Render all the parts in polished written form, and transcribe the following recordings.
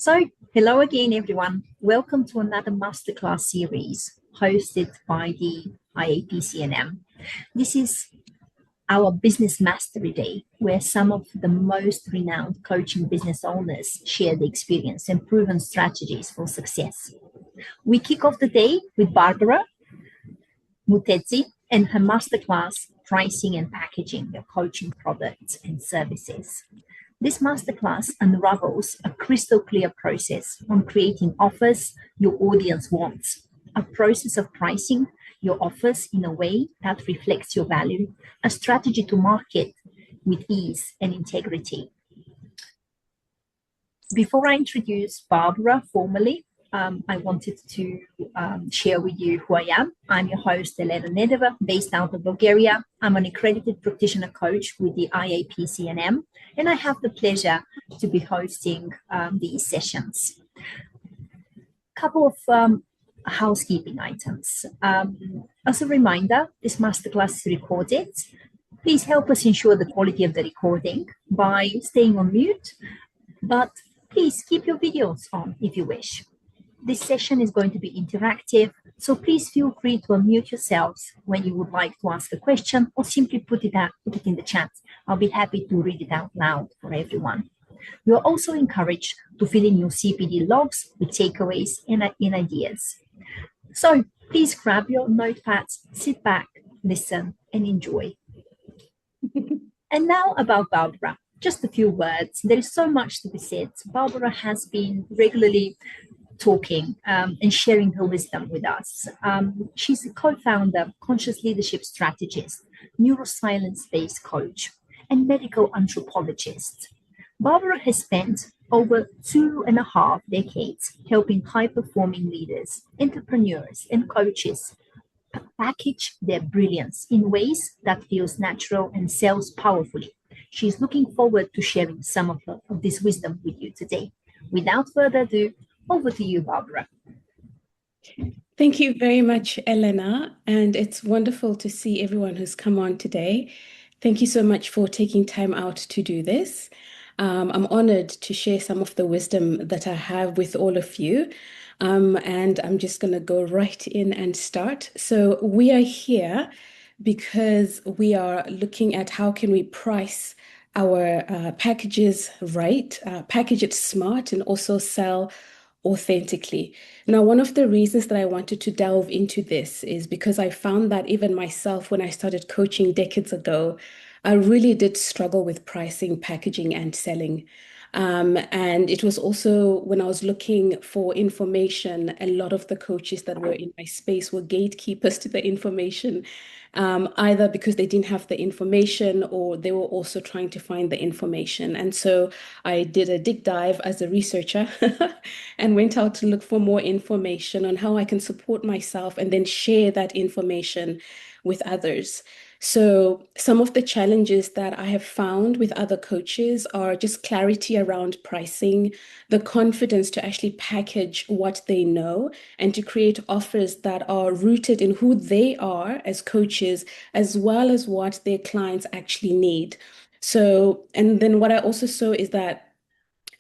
So, hello again, everyone. Welcome to another Masterclass series hosted by the IAPC&M. This is our Business Mastery Day, where some of the most renowned coaching business owners share the experience and proven strategies for success. We kick off the day with Barbara Mutedzi and her masterclass, Pricing and Packaging Your Coaching Products and Services. This masterclass unravels a crystal clear process on creating offers your audience wants, a process of pricing your offers in a way that reflects your value, a strategy to market with ease and integrity. Before I introduce Barbara formally, I wanted to share with you who I am. I'm your host, Elena Nedeva, based out of Bulgaria. I'm an accredited practitioner coach with the IAPC&M, and I have the pleasure to be hosting these sessions. Couple of housekeeping items. As a reminder, this masterclass is recorded. Please help us ensure the quality of the recording by staying on mute, but please keep your videos on if you wish. This session is going to be interactive, so please feel free to unmute yourselves when you would like to ask a question or simply put it in the chat. I'll be happy to read it out loud for everyone. You are also encouraged to fill in your CPD logs with takeaways and ideas. So please grab your notepads, sit back, listen, and enjoy. And now about Barbara. Just a few words. There is so much to be said. Barbara has been regularly talking and sharing her wisdom with us. She's a co-founder, conscious leadership strategist, neuroscience-based coach, and medical anthropologist. Barbara has spent over 2.5 decades helping high-performing leaders, entrepreneurs, and coaches package their brilliance in ways that feels natural and sells powerfully. She's looking forward to sharing some of this wisdom with you today. Without further ado, over to you, Barbara. Thank you very much, Elena. And it's wonderful to see everyone who's come on today. Thank you so much for taking time out to do this. I'm honored to share some of the wisdom that I have with all of you. And I'm just going to go right in and start. So we are here because we are looking at how can we price our packages right, package it smart, and also sell authentically. Now, one of the reasons that I wanted to delve into this is because I found that even myself, when I started coaching decades ago, I really did struggle with pricing, packaging, and selling. And it was also when I was looking for information, a lot of the coaches that were in my space were gatekeepers to the information, either because they didn't have the information or they were also trying to find the information. And so I did a deep dive as a researcher and went out to look for more information on how I can support myself and then share that information with others. So some of the challenges that I have found with other coaches are just clarity around pricing, the confidence to actually package what they know and to create offers that are rooted in who they are as coaches, as well as what their clients actually need. So, and then what I also saw is that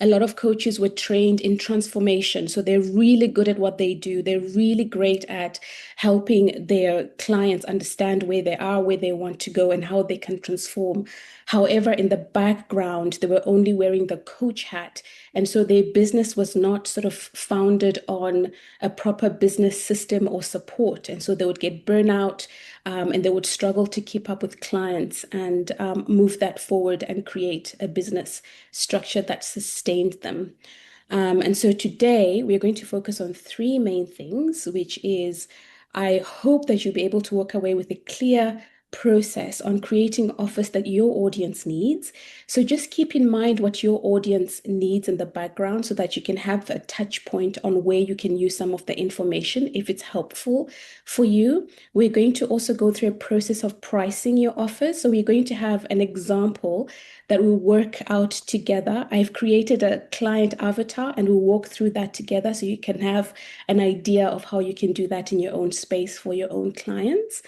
a lot of coaches were trained in transformation. So they're really good at what they do. They're really great at helping their clients understand where they are, where they want to go, and how they can transform. However, in the background, they were only wearing the coach hat. And so their business was not sort of founded on a proper business system or support. And so they would get burnout and they would struggle to keep up with clients and move that forward and create a business structure that sustained them. And so today we're going to focus on 3 main things, which is I hope that you'll be able to walk away with a clear process on creating offers that your audience needs. So just keep in mind what your audience needs in the background so that you can have a touch point on where you can use some of the information if it's helpful for you. We're going to also go through a process of pricing your offers. So we're going to have an example that we'll work out together. I've created a client avatar and we'll walk through that together so you can have an idea of how you can do that in your own space for your own clients.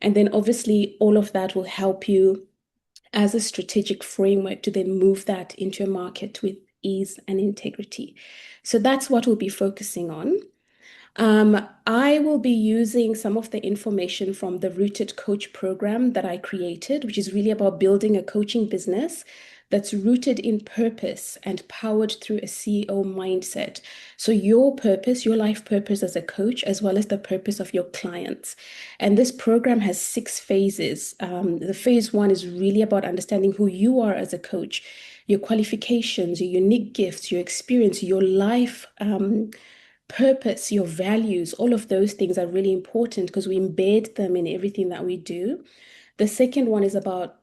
And then obviously all of that will help you as a strategic framework to then move that into a market with ease, and integrity. So that's what we'll be focusing on. I will be using some of the information from the Rooted Coach program that I created, which is really about building a coaching business that's rooted in purpose and powered through a CEO mindset. So your purpose, your life purpose as a coach, as well as the purpose of your clients. And this program has 6 phases. The phase 1 is really about understanding who you are as a coach, your qualifications, your unique gifts, your experience, your life purpose, your values. All of those things are really important because we embed them in everything that we do. The second one is about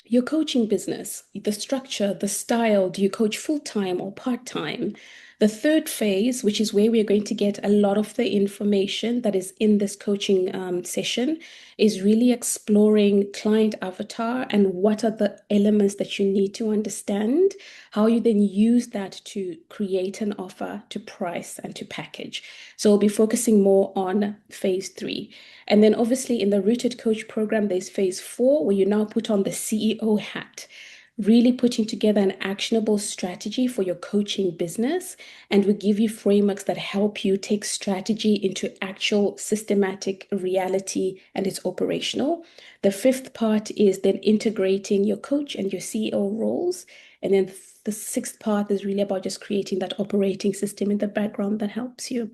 your coaching business, the structure, the style. Do you coach full-time or part-time? The third phase, which is where we are going to get a lot of the information that is in this coaching session, is really exploring client avatar and what are the elements that you need to understand, how you then use that to create an offer, to price, and to package. So we'll be focusing more on phase 3. And then obviously in the Rooted Coach program, there's phase 4, where you now put on the CEO hat, really putting together an actionable strategy for your coaching business. And we give you frameworks that help you take strategy into actual systematic reality, and it's operational. The 5th part is then integrating your coach and your CEO roles. And then the 6th part is really about just creating that operating system in the background that helps you.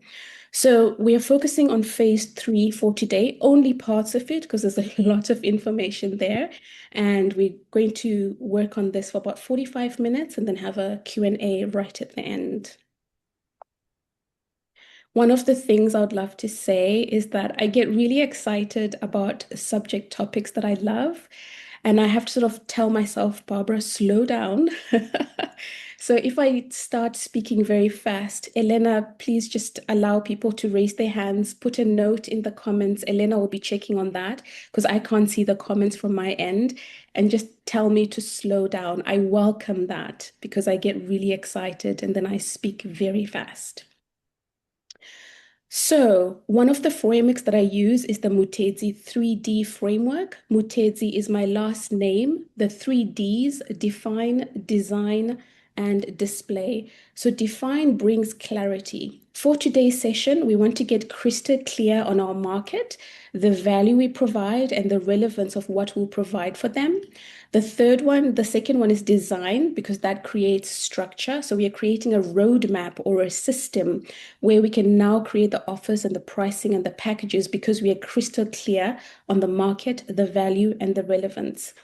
So we are focusing on phase 3 for today, only parts of it, because there's a lot of information there. And we're going to work on this for about 45 minutes and then have a Q&A right at the end. One of the things I would love to say is that I get really excited about subject topics that I love. And I have to sort of tell myself, Barbara, slow down. So if I start speaking very fast, Elena, please just allow people to raise their hands, put a note in the comments. Elena will be checking on that because I can't see the comments from my end. And just tell me to slow down. I welcome that because I get really excited and then I speak very fast. So one of the frameworks that I use is the Mutedzi 3D framework. Mutedzi is my last name. The 3Ds: define, design, and display. So define brings clarity. For today's session, we want to get crystal clear on our market, the value we provide, and the relevance of what we'll provide for them. The second one is design, because that creates structure. So we are creating a roadmap or a system where we can now create the offers and the pricing and the packages because we are crystal clear on the market, the value, and the relevance.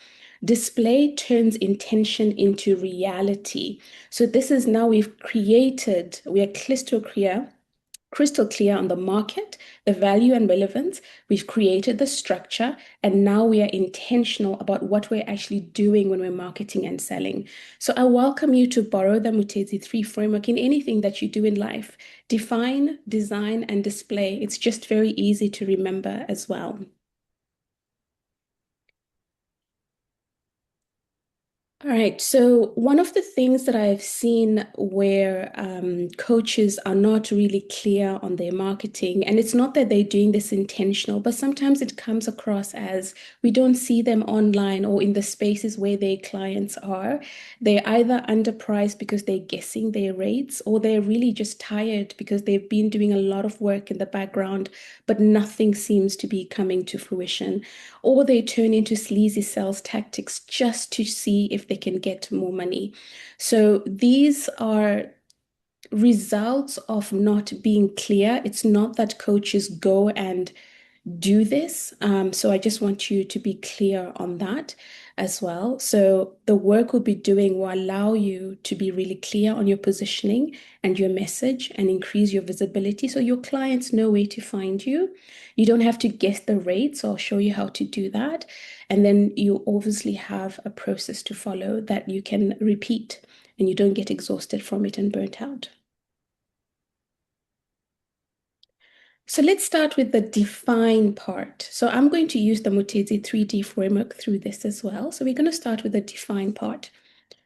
Display turns intention into reality. So this is now we are crystal clear on the market, the value and relevance. We've created the structure, and now we are intentional about what we're actually doing when we're marketing and selling. So I welcome you to borrow the Mutedzi 3 framework in anything that you do in life. Define, design, and display. It's just very easy to remember as well. All right, so one of the things that I've seen where coaches are not really clear on their marketing, and it's not that they're doing this intentional, but sometimes it comes across as we don't see them online or in the spaces where their clients are. They're either underpriced because they're guessing their rates, or they're really just tired because they've been doing a lot of work in the background, but nothing seems to be coming to fruition. Or they turn into sleazy sales tactics just to see if they can get more money. So these are results of not being clear. It's not that coaches go and do this. So I just want you to be clear on that as well. So the work we'll be doing will allow you to be really clear on your positioning and your message and increase your visibility so your clients know where to find you. You don't have to guess the rates. I'll show you how to do that. And then you obviously have a process to follow that you can repeat and you don't get exhausted from it and burnt out. So let's start with the define part. So I'm going to use the Mutedzi 3D framework through this as well. So we're going to start with the define part.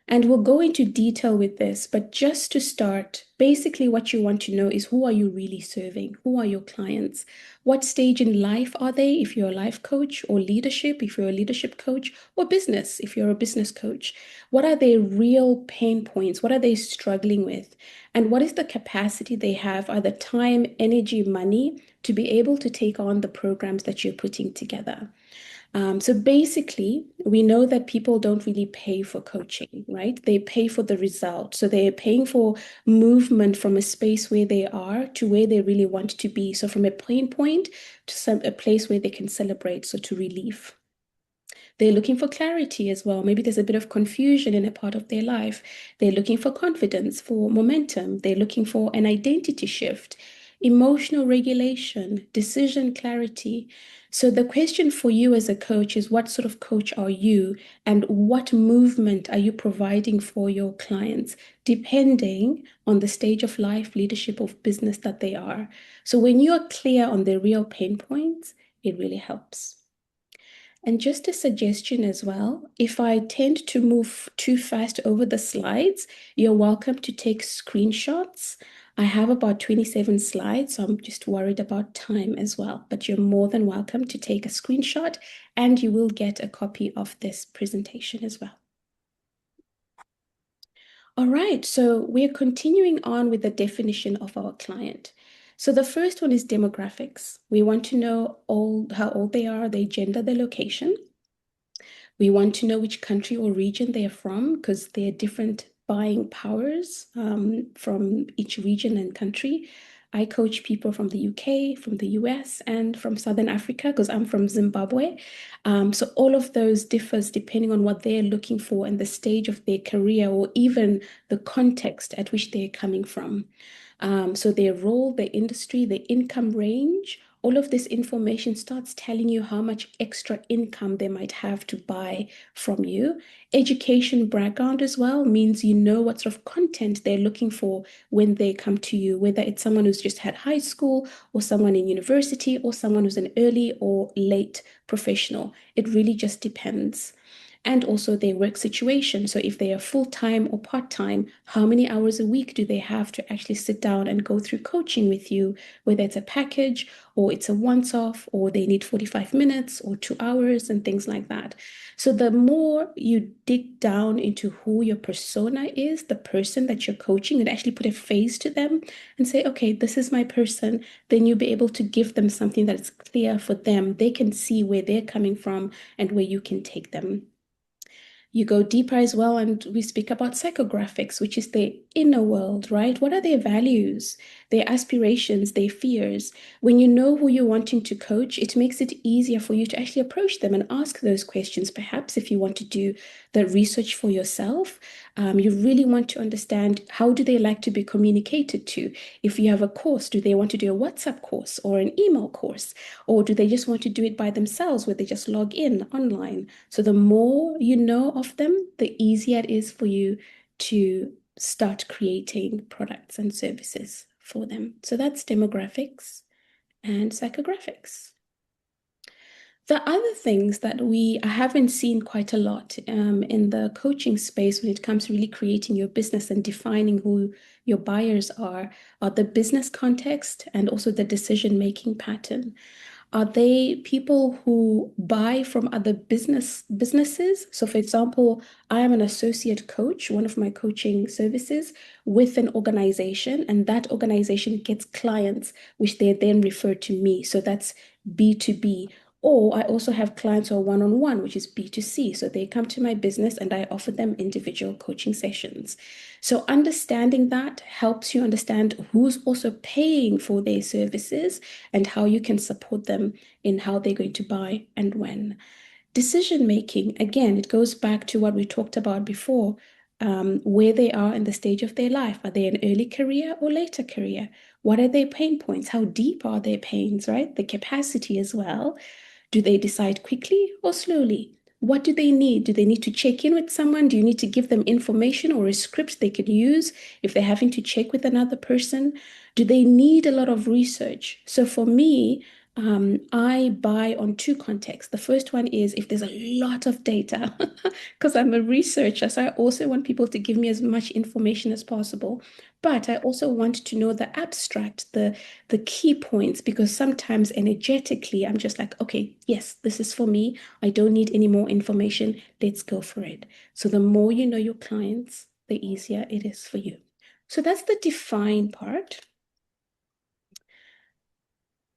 And we'll go into detail with this, but just to start, basically what you want to know is who are you really serving? Who are your clients? What stage in life are they if you're a life coach, or leadership if you're a leadership coach, or business if you're a business coach? What are their real pain points? What are they struggling with? And what is the capacity they have, either time, energy, money, to be able to take on the programs that you're putting together? So basically, we know that people don't really pay for coaching, right? They pay for the result. So they're paying for movement from a space where they are to where they really want to be. So from a pain point to a place where they can celebrate, so to relief. They're looking for clarity as well. Maybe there's a bit of confusion in a part of their life. They're looking for confidence, for momentum. They're looking for an identity shift, emotional regulation, decision clarity. So the question for you as a coach is, what sort of coach are you, and what movement are you providing for your clients, depending on the stage of life, leadership, of business that they are. So when you're clear on the real pain points, it really helps. And just a suggestion as well, if I tend to move too fast over the slides, you're welcome to take screenshots. I have about 27 slides, so I'm just worried about time as well. But you're more than welcome to take a screenshot, and you will get a copy of this presentation as well. All right, so we're continuing on with the definition of our client. So the first one is demographics. We want to know how old they are, their gender, their location. We want to know which country or region they are from, because there are different buying powers from each region and country. I coach people from the UK, from the US, and from Southern Africa, because I'm from Zimbabwe. So all of those differs depending on what they're looking for and the stage of their career, or even the context at which they're coming from. So their role, their industry, their income range, all of this information starts telling you how much extra income they might have to buy from you. Education background as well means you know what sort of content they're looking for when they come to you, whether it's someone who's just had high school, or someone in university, or someone who's an early or late professional. It really just depends. And also their work situation. So if they are full-time or part-time, how many hours a week do they have to actually sit down and go through coaching with you, whether it's a package, or it's a once-off, or they need 45 minutes or 2 hours and things like that. So the more you dig down into who your persona is, the person that you're coaching, and actually put a face to them and say, okay, this is my person, then you'll be able to give them something that's clear for them. They can see where they're coming from and where you can take them. You go deeper as well, and we speak about psychographics, which is their inner world, right? What are their values, their aspirations, their fears? When you know who you're wanting to coach, it makes it easier for you to actually approach them and ask those questions. Perhaps if you want to do the research for yourself, you really want to understand, how do they like to be communicated to? If you have a course, do they want to do a WhatsApp course or an email course? Or do they just want to do it by themselves, where they just log in online? So the more you know of them, the easier it is for you to start creating products and services for them. So that's demographics and psychographics. The other things that I haven't seen quite a lot in the coaching space when it comes to really creating your business and defining who your buyers are the business context and also the decision-making pattern. Are they people who buy from other businesses? So for example, I am an associate coach, one of my coaching services, with an organization, and that organization gets clients, which they then refer to me. So that's B2B. Or I also have clients who are one-on-one, which is B2C. So they come to my business and I offer them individual coaching sessions. So understanding that helps you understand who's also paying for their services and how you can support them in how they're going to buy and when. Decision making, again, it goes back to what we talked about before, where they are in the stage of their life. Are they an early career or later career? What are their pain points? How deep are their pains, right? The capacity as well. Do they decide quickly or slowly? What do they need? Do they need to check in with someone? Do you need to give them information or a script they can use if they're having to check with another person? Do they need a lot of research? So for me, I buy on two contexts. The first one is if there's a lot of data, because I'm a researcher, so I also want people to give me as much information as possible. But I also want to know the abstract, the key points, because sometimes energetically I'm just like, okay, yes, this is for me. I don't need any more information. Let's go for it. So the more you know your clients, the easier it is for you. So that's the define part.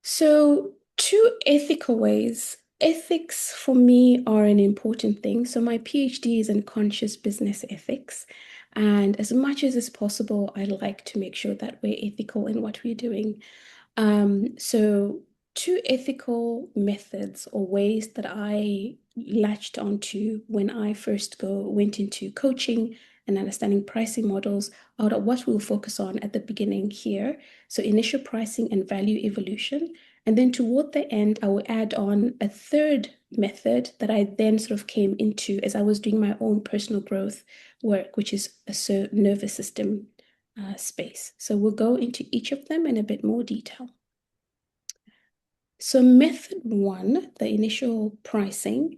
So, two ethical ways. Ethics for me are an important thing. So, my PhD is in conscious business ethics. And as much as is possible, I like to make sure that we're ethical in what we're doing. So two ethical methods or ways that I latched onto when I first went into coaching and understanding pricing models are what we'll focus on at the beginning here. So initial pricing and value evolution. And then toward the end, I will add on a third method that I then sort of came into as I was doing my own personal growth work, which is a nervous system space. So we'll go into each of them in a bit more detail. So method one, the initial pricing,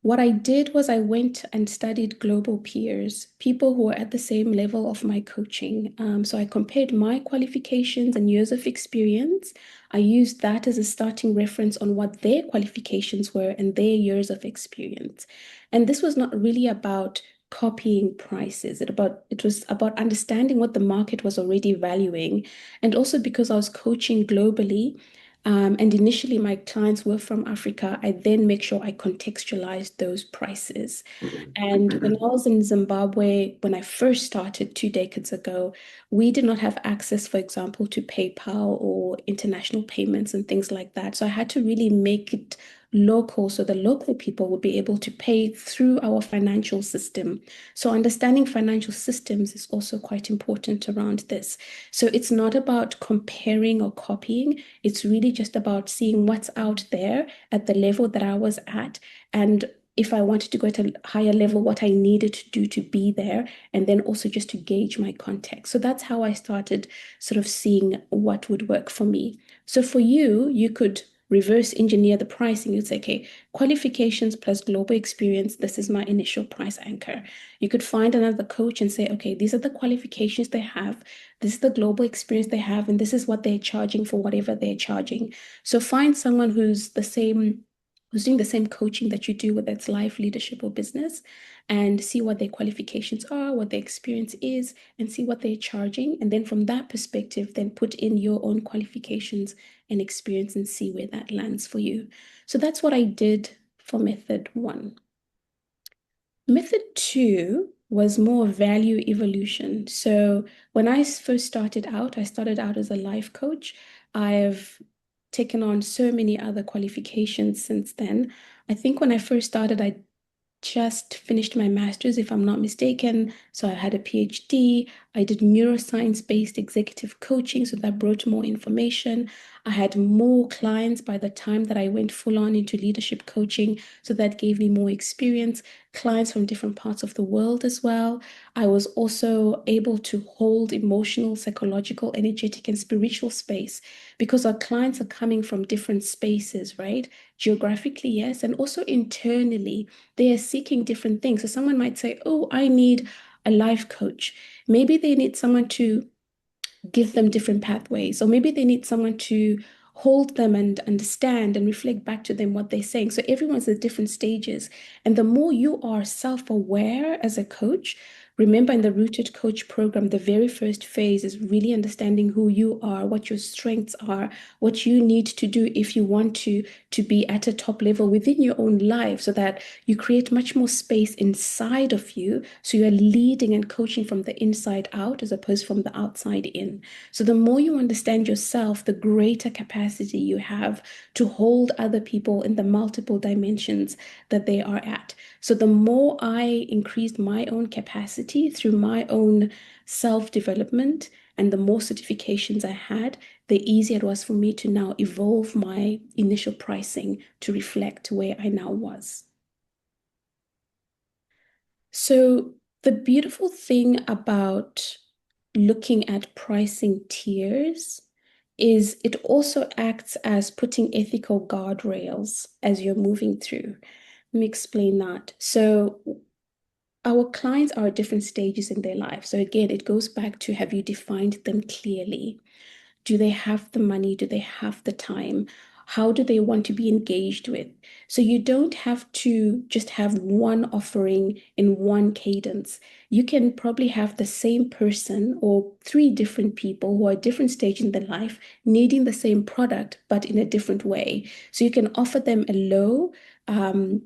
what I did was I went and studied global peers, people who are at the same level of my coaching. So I compared my qualifications and years of experience. I used that as a starting reference on what their qualifications were and their years of experience. And this was not really about copying prices. It was about understanding what the market was already valuing. And also because I was coaching globally, and initially, my clients were from Africa. I then make sure I contextualize those prices. And when I was in Zimbabwe, when I first started 2 decades ago, we did not have access, for example, to PayPal or international payments and things like that. So I had to really make it local so the local people would be able to pay through our financial system. So understanding financial systems is also quite important around this. So it's not about comparing or copying. It's really just about seeing what's out there at the level that I was at. And if I wanted to go at a higher level, what I needed to do to be there, and then also just to gauge my context. So that's how I started sort of seeing what would work for me. So for you, you could reverse engineer the pricing. You'd say, okay, qualifications plus global experience, this is my initial price anchor. You could find another coach and say, okay, these are the qualifications they have, this is the global experience they have, and this is what they're charging for whatever they're charging. So find someone who's doing the same coaching that you do, whether it's life, leadership, or business, and see what their qualifications are, what their experience is, and see what they're charging. And then from that perspective, then put in your own qualifications and experience and see where that lands for you. So that's what I did for method one. Method two was more value evolution. So when I first started out, I started out as a life coach. I've taken on so many other qualifications since then. I think when I first started, I just finished my master's, if I'm not mistaken. So I had a PhD. I did neuroscience-based executive coaching, so that brought more information. I had more clients by the time that I went full on into leadership coaching, so that gave me more experience, clients from different parts of the world as well. I was also able to hold emotional, psychological, energetic, and spiritual space because our clients are coming from different spaces, right? Geographically, yes, and also internally they are seeking different things. So someone might say, oh, I need a life coach. Maybe they need someone to give them different pathways, or maybe they need someone to hold them and understand and reflect back to them what they're saying. So everyone's at different stages. And the more you are self-aware as a coach, remember in the Rooted Coach program, the very first phase is really understanding who you are, what your strengths are, what you need to do if you want to be at a top level within your own life, so that you create much more space inside of you. So you're leading and coaching from the inside out as opposed from the outside in. So the more you understand yourself, the greater capacity you have to hold other people in the multiple dimensions that they are at. So the more I increased my own capacity through my own self-development and the more certifications I had, the easier it was for me to now evolve my initial pricing to reflect where I now was. So the beautiful thing about looking at pricing tiers is it also acts as putting ethical guardrails as you're moving through. Let me explain that. So our clients are at different stages in their life. So again, it goes back to, have you defined them clearly? Do they have the money? Do they have the time? How do they want to be engaged with? So you don't have to just have one offering in one cadence. You can probably have the same person or three different people who are at different stage in their life needing the same product, but in a different way. So you can offer them a low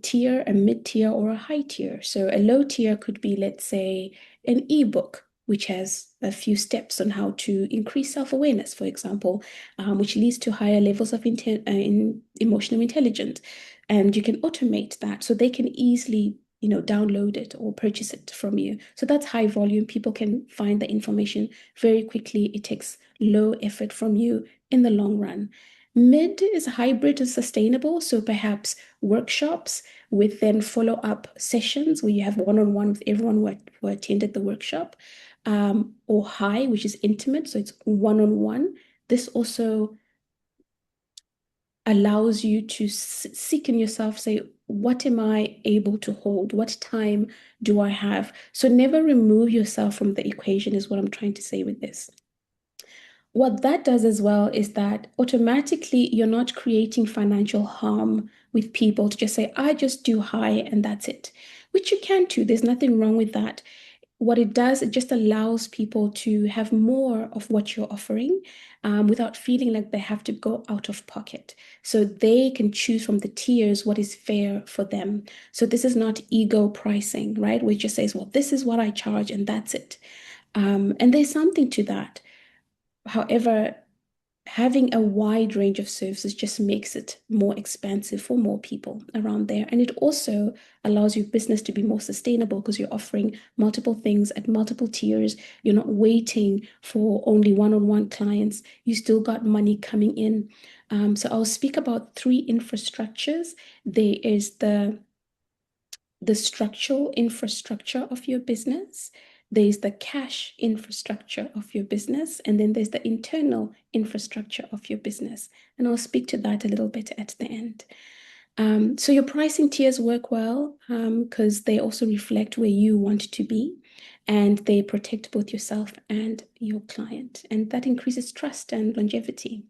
tier, a mid tier, or a high tier. So a low tier could be, let's say, an ebook, which has a few steps on how to increase self-awareness, for example, which leads to higher levels of emotional intelligence. And you can automate that so they can easily, download it or purchase it from you. So that's high volume. People can find the information very quickly. It takes low effort from you in the long run. Mid is hybrid and sustainable. So perhaps workshops with then follow-up sessions where you have one-on-one with everyone who attended the workshop. Or high, which is intimate, so it's one-on-one. This also allows you to seek in yourself, say, what am I able to hold? What time do I have? So never remove yourself from the equation is what I'm trying to say with this. What that does as well is that automatically you're not creating financial harm with people to just say, I just do high and that's it, which you can too. There's nothing wrong with that. What it does, it just allows people to have more of what you're offering without feeling like they have to go out of pocket. So they can choose from the tiers what is fair for them. So this is not ego pricing, right? Which just says, well, this is what I charge and that's it. And there's something to that. However, having a wide range of services just makes it more expansive for more people around there. And it also allows your business to be more sustainable because you're offering multiple things at multiple tiers. You're not waiting for only one-on-one clients. You still got money coming in. So I'll speak about three infrastructures. There is the structural infrastructure of your business. There's the cash infrastructure of your business, and then there's the internal infrastructure of your business. And I'll speak to that a little bit at the end. So your pricing tiers work well because they also reflect where you want to be, and they protect both yourself and your client. And that increases trust and longevity.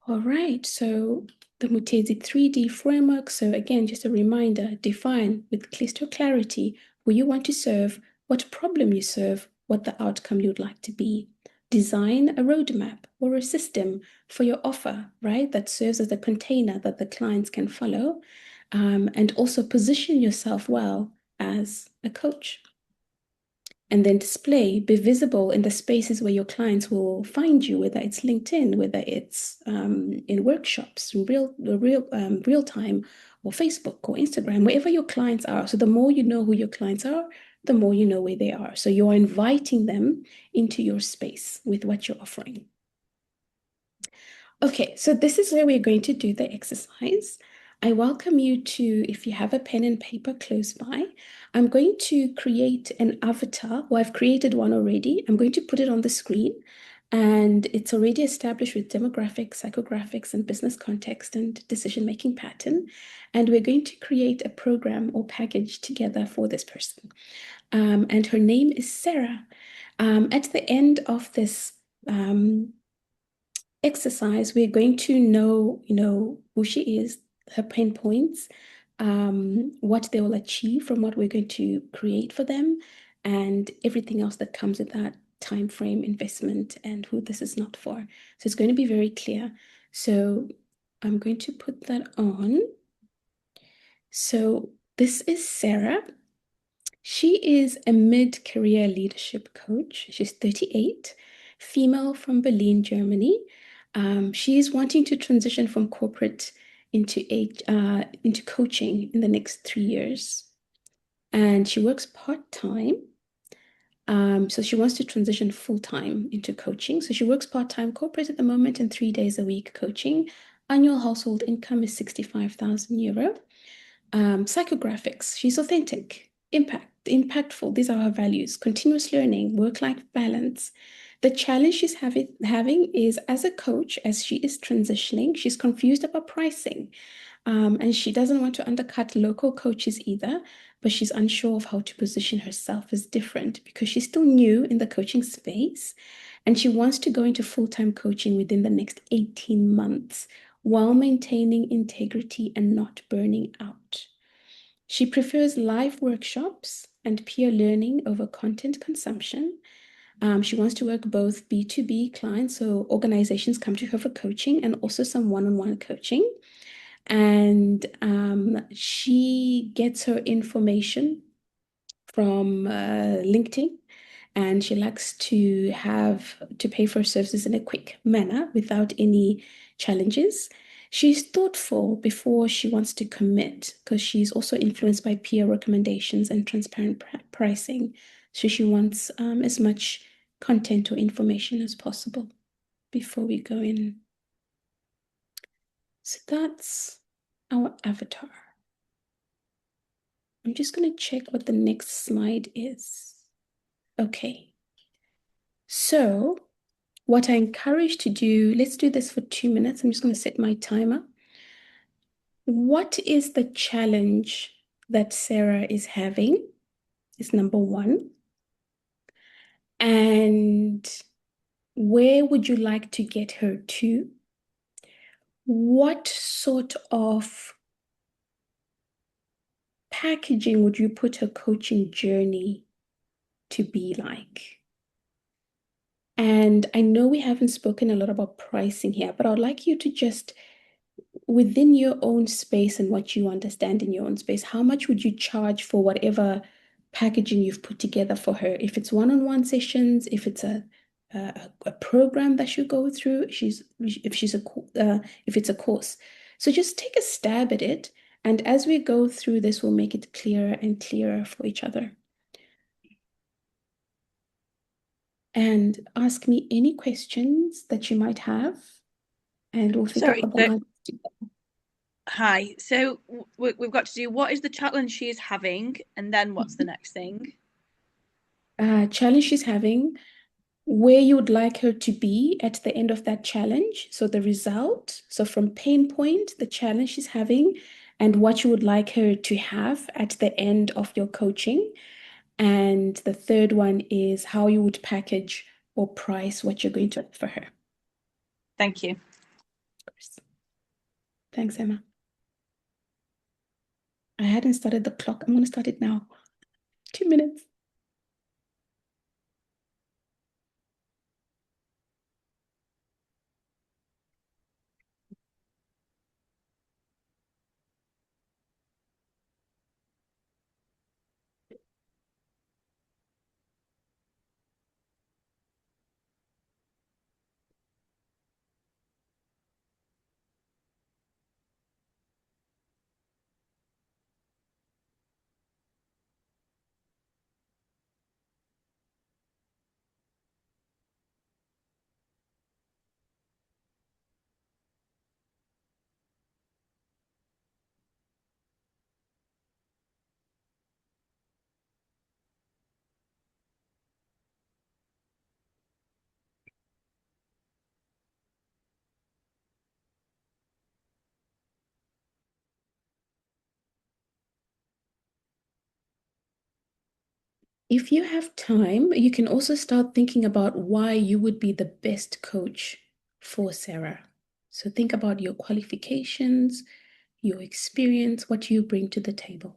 All right, so the Mutedzi 3D framework. So again, just a reminder, define with crystal clarity who you want to serve, what problem you serve, what the outcome you'd like to be. Design a roadmap or a system for your offer, right? That serves as a container that the clients can follow. And also position yourself well as a coach. And then be visible in the spaces where your clients will find you, whether it's LinkedIn, whether it's in workshops, real time, or Facebook or Instagram, wherever your clients are. So the more you know who your clients are, the more you know where they are. So you're inviting them into your space with what you're offering. Okay, so this is where we're going to do the exercise. I welcome you to, if you have a pen and paper close by, I'm going to create an avatar. Well, I've created one already. I'm going to put it on the screen, and it's already established with demographics, psychographics, and business context and decision-making pattern. And we're going to create a program or package together for this person. And her name is Sarah. At the end of this exercise, we're going to know, who she is, her pain points, what they will achieve from what we're going to create for them, and everything else that comes with that time frame, investment, and who this is not for. So it's going to be very clear. So I'm going to put that on. So this is Sarah. She is a mid-career leadership coach. She's 38, female from Berlin, Germany. She is wanting to transition from corporate into coaching in the next 3 years. And she works part-time. So she wants to transition full-time into coaching. So she works part-time corporate at the moment and 3 days a week coaching. Annual household income is 65,000 euro. Psychographics, she's authentic, impact, impactful. These are her values: continuous learning, work-life balance. The challenge she's having is, as a coach, as she is transitioning, she's confused about pricing. And she doesn't want to undercut local coaches either, but she's unsure of how to position herself as different because she's still new in the coaching space and she wants to go into full-time coaching within the next 18 months while maintaining integrity and not burning out. She prefers live workshops and peer learning over content consumption. She wants to work both B2B clients, so organizations come to her for coaching, and also some one-on-one coaching. And she gets her information from LinkedIn, and she likes to pay for services in a quick manner without any challenges. She's thoughtful before she wants to commit because she's also influenced by peer recommendations and transparent pricing. So she wants as much content or information as possible before we go in. So that's our avatar. I'm just going to check what the next slide is. Okay. So what I encourage to do, let's do this for 2 minutes. I'm just going to set my timer. What is the challenge that Sarah is having? Is number one. And where would you like to get her to? What sort of packaging would you put her coaching journey to be like? And I know we haven't spoken a lot about pricing here, but I'd like you to just, within your own space and what you understand in your own space, how much would you charge for whatever packaging you've put together for her? If it's one-on-one sessions, if it's a program that she'll go through, if it's a course. So just take a stab at it. And as we go through this, we'll make it clearer and clearer for each other. And ask me any questions that you might have, and we'll figure out the answers. Hi. So we've got to do, what is the challenge she is having, and then what's the next thing? Challenge she's having, where you would like her to be at the end of that challenge. So the result, so from pain point, the challenge she's having, and what you would like her to have at the end of your coaching. And the third one is how you would package or price what you're going to offer her. Thank you. Of course. Thanks, Emma. I hadn't started the clock. I'm going to start it now. 2 minutes. If you have time, you can also start thinking about why you would be the best coach for Sarah. So think about your qualifications, your experience, what you bring to the table.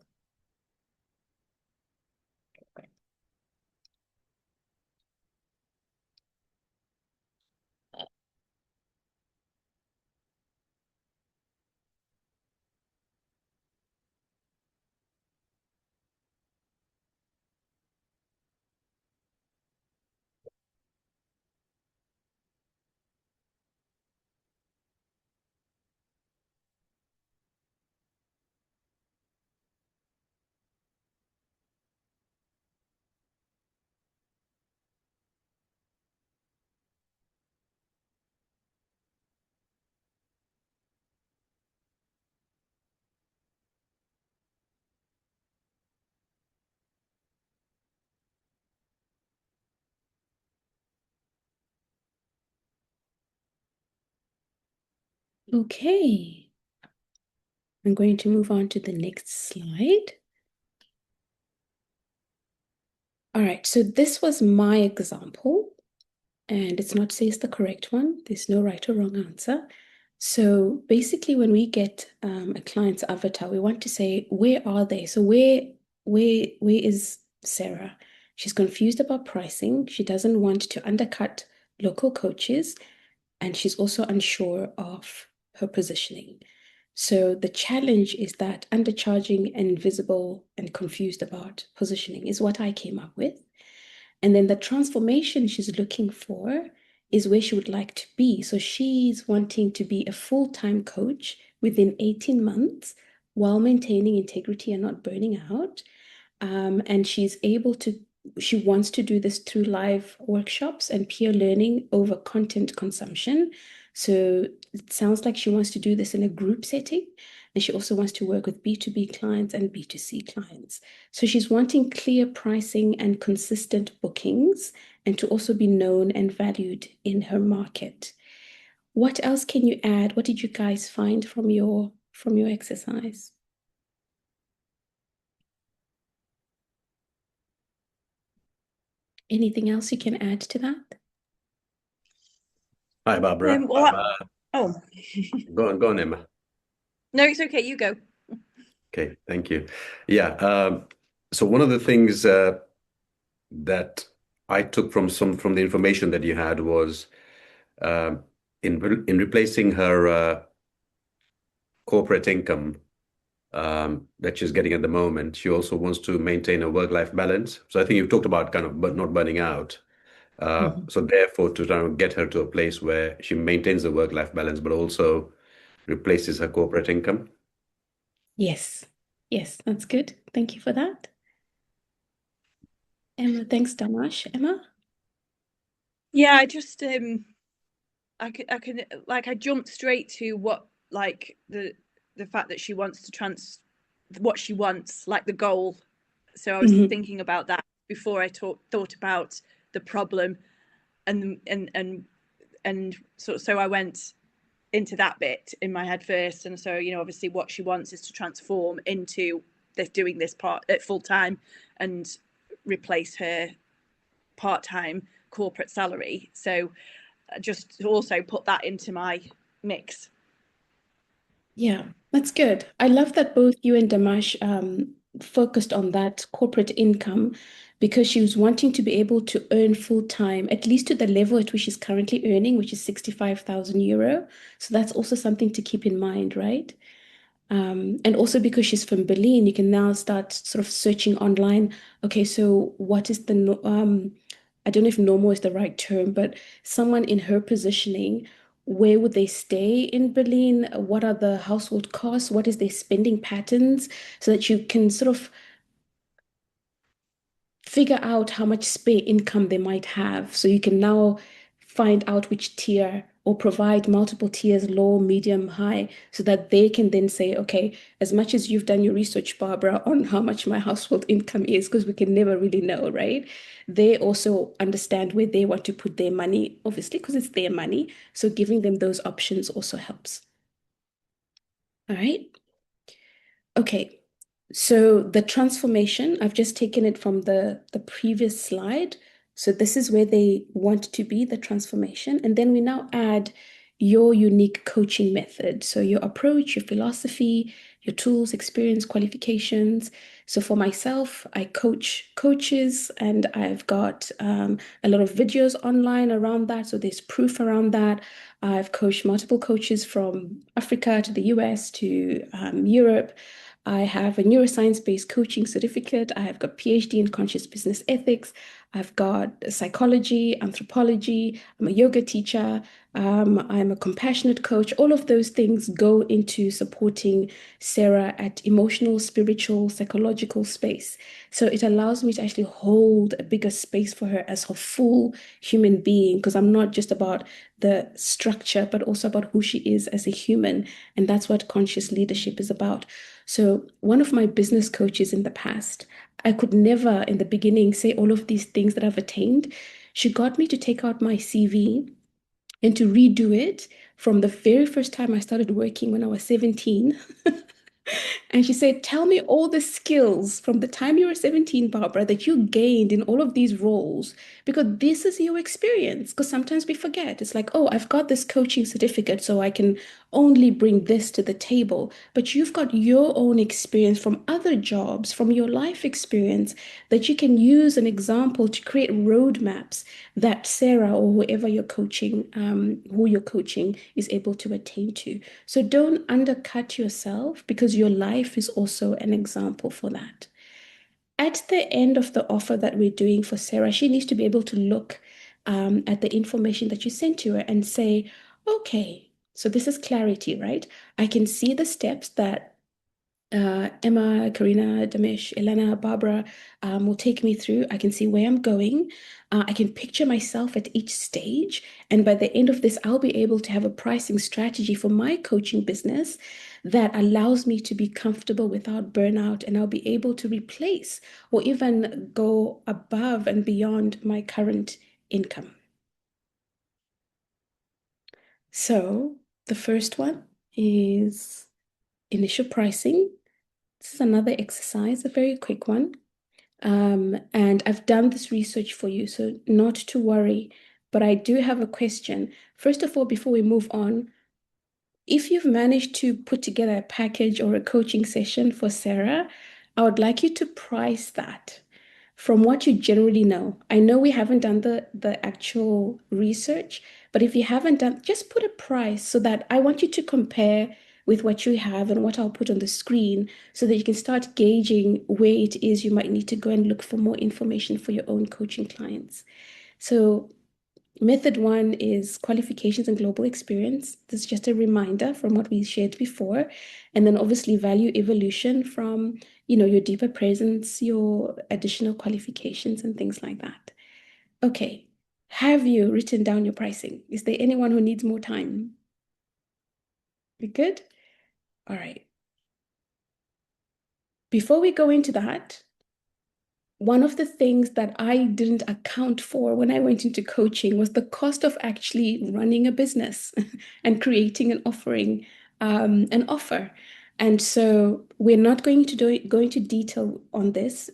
Okay. I'm going to move on to the next slide. All right, so this was my example, and it's not say it's the correct one. There's no right or wrong answer. So basically, when we get a client's avatar, we want to say, where are they? So where is Sarah? She's confused about pricing. She doesn't want to undercut local coaches, and she's also unsure of her positioning. So the challenge is that undercharging and invisible and confused about positioning is what I came up with. And then the transformation she's looking for is where she would like to be. So she's wanting to be a full-time coach within 18 months while maintaining integrity and not burning out. And she wants to do this through live workshops and peer learning over content consumption. So it sounds like she wants to do this in a group setting. And she also wants to work with B2B clients and B2C clients. So she's wanting clear pricing and consistent bookings, and to also be known and valued in her market. What else can you add? What did you guys find from your exercise? Anything else you can add to that? Hi, Barbara. Oh, Go on, Emma. no, it's okay. You go. Okay, thank you. Yeah, so one of the things that I took from the information that you had was in replacing her corporate income that she's getting at the moment, she also wants to maintain a work-life balance. So I think you've talked about kind of not burning out. So therefore, to try and get her to a place where she maintains the work-life balance, but also replaces her corporate income. Yes, that's good. Thank you for that. Emma, thanks, Damash. Emma? Yeah, I just I jumped straight to what, like, the fact that she wants to what she wants, like the goal. So I was thinking about that before I thought about the problem, and so I went into that bit in my head first. And so, obviously what she wants is to transform into doing this part at full time and replace her part-time corporate salary. So just also put that into my mix. Yeah, that's good. I love that both you and Damash focused on that corporate income, because she was wanting to be able to earn full time, at least to the level at which she's currently earning, which is 65,000 euro. So that's also something to keep in mind, right? And also because she's from Berlin, you can now start sort of searching online. Okay, so what is I don't know if normal is the right term, but someone in her positioning, where would they stay in Berlin? What are the household costs? What is their spending patterns? So that you can sort of figure out how much spare income they might have. So you can now find out which tier, or provide multiple tiers, low, medium, high, so that they can then say, okay, as much as you've done your research, Barbara, on how much my household income is, because we can never really know, right? They also understand where they want to put their money, obviously, because it's their money. So giving them those options also helps. All right. Okay. So the transformation, I've just taken it from the previous slide. So this is where they want to be, the transformation. And then we now add your unique coaching method. So your approach, your philosophy, your tools, experience, qualifications. So for myself, I coach coaches, and I've got a lot of videos online around that. So there's proof around that. I've coached multiple coaches from Africa to the US to Europe. I have a neuroscience-based coaching certificate. I have got PhD in conscious business ethics. I've got psychology, anthropology. I'm a yoga teacher. I'm a compassionate coach. All of those things go into supporting Sarah at emotional, spiritual, psychological space. So it allows me to actually hold a bigger space for her as her full human being, because I'm not just about the structure, but also about who she is as a human. And that's what conscious leadership is about. So one of my business coaches in the past, I could never in the beginning say all of these things that I've attained. She got me to take out my CV and to redo it from the very first time I started working when I was 17. And she said, tell me all the skills from the time you were 17, Barbara, that you gained in all of these roles, because this is your experience. Because sometimes we forget. It's like, oh, I've got this coaching certificate, so I can only bring this to the table. But you've got your own experience from other jobs, from your life experience, that you can use an example to create roadmaps that Sarah or whoever you're coaching, who you're coaching is able to attain to. So don't undercut yourself, because your life is also an example for that. At the end of the offer that we're doing for Sarah, she needs to be able to look at the information that you sent to her and say, okay, so this is clarity, right? I can see the steps that Emma, Karina, Damish, Elena, Barbara will take me through. I can see where I'm going. I can picture myself at each stage. And by the end of this, I'll be able to have a pricing strategy for my coaching business that allows me to be comfortable without burnout. And I'll be able to replace or even go above and beyond my current income. So the first one is initial pricing. This is another exercise, a very quick one. And I've done this research for you, so not to worry. But I do have a question. First of all, before we move on, if you've managed to put together a package or a coaching session for Sarah, I would like you to price that from what you generally know. I know we haven't done the actual research, but if you haven't done, just put a price so that I want you to compare with what you have and what I'll put on the screen so that you can start gauging where it is you might need to go and look for more information for your own coaching clients. So method one is qualifications and global experience. This is just a reminder from what we shared before. And then obviously value evolution from, your deeper presence, your additional qualifications and things like that. Okay. Have you written down your pricing? Is there anyone who needs more time? We good? All right. Before we go into that, one of the things that I didn't account for when I went into coaching was the cost of actually running a business and creating an offering, an offer. And so we're not going to go into detail on this.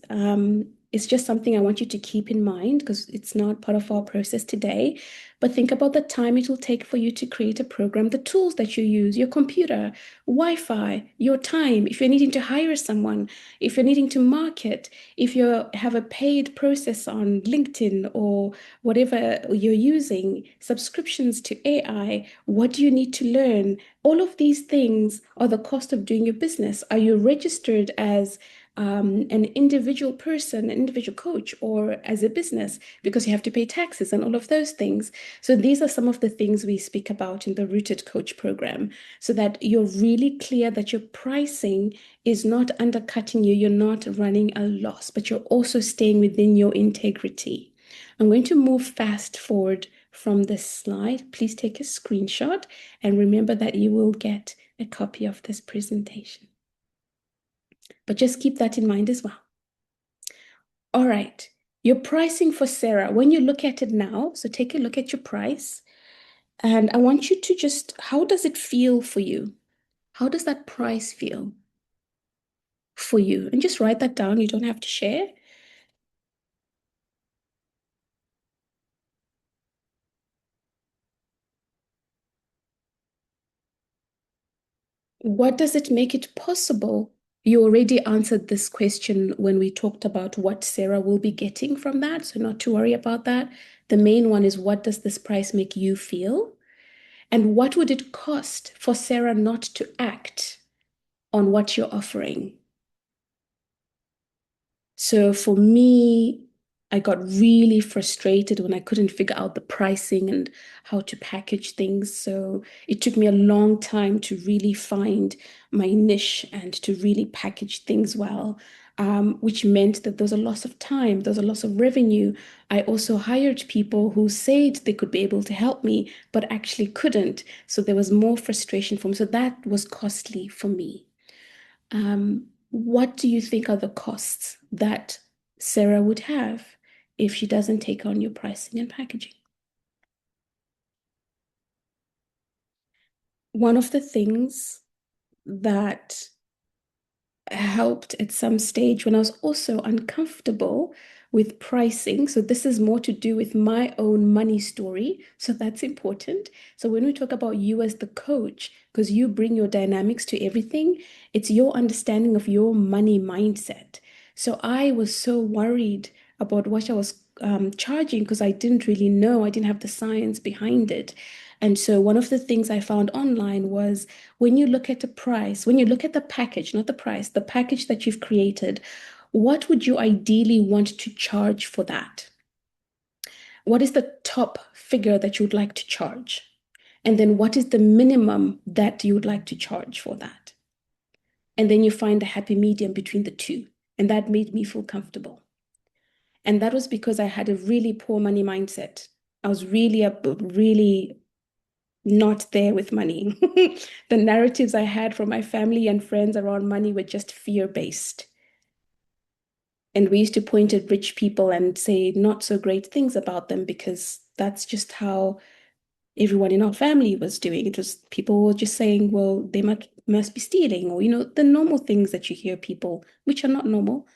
It's just something I want you to keep in mind because it's not part of our process today. But think about the time it will take for you to create a program, the tools that you use, your computer, Wi-Fi, your time, if you're needing to hire someone, if you're needing to market, if you have a paid process on LinkedIn or whatever you're using, subscriptions to AI, what do you need to learn? All of these things are the cost of doing your business. Are you registered as an individual person, an individual coach, or as a business? Because you have to pay taxes and all of those things. So these are some of the things we speak about in the Rooted Coach program, so that you're really clear that your pricing is not undercutting you, you're not running a loss, but you're also staying within your integrity. I'm going to move fast forward from this slide. Please take a screenshot and remember that you will get a copy of this presentation. But just keep that in mind as well. All right, your pricing for Sarah, when you look at it now, so take a look at your price, and I want you to just, how does it feel for you? How does that price feel for you? And just write that down. You don't have to share. What does it make it possible? You already answered this question when we talked about what Sarah will be getting from that, so not to worry about that. The main one is, what does this price make you feel? And what would it cost for Sarah not to act on what you're offering? So for me, I got really frustrated when I couldn't figure out the pricing and how to package things. So it took me a long time to really find my niche and to really package things well, which meant that there was a loss of time, there was a loss of revenue. I also hired people who said they could be able to help me, but actually couldn't. So there was more frustration for me. So that was costly for me. What do you think are the costs that Sarah would have if she doesn't take on your pricing and packaging? one of the things that helped at some stage when I was also uncomfortable with pricing. So this is more to do with my own money story. So that's important. So when we talk about you as the coach, because you bring your dynamics to everything, it's your understanding of your money mindset. So I was so worried about what I was charging because I didn't really know. I didn't have the science behind it. And so one of the things I found online was when you look at the price, when you look at the package, not the price, the package that you've created, what would you ideally want to charge for that? What is the top figure that you would like to charge? And then what is the minimum that you would like to charge for that? And then you find a happy medium between the two. And that made me feel comfortable. And that was because I had a really poor money mindset. I was really not there with money. The narratives I had from my family and friends around money were just fear-based. And we used to point at rich people and say not so great things about them because that's just how everyone in our family was doing. It was people were just saying, well, they must be stealing, or the normal things that you hear people, which are not normal,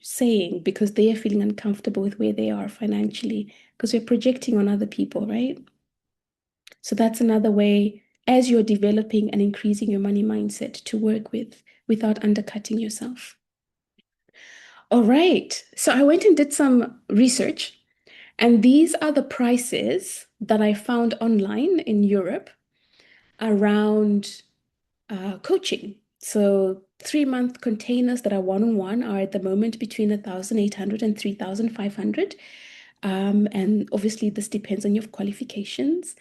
saying because they are feeling uncomfortable with where they are financially, because we're projecting on other people, right? So that's another way as you're developing and increasing your money mindset to work with without undercutting yourself. All right. So I went and did some research, and these are the prices that I found online in Europe around coaching. So 3-month containers that are one-on-one are at the moment between 1,800 and 3,500. And obviously, this depends on your qualifications.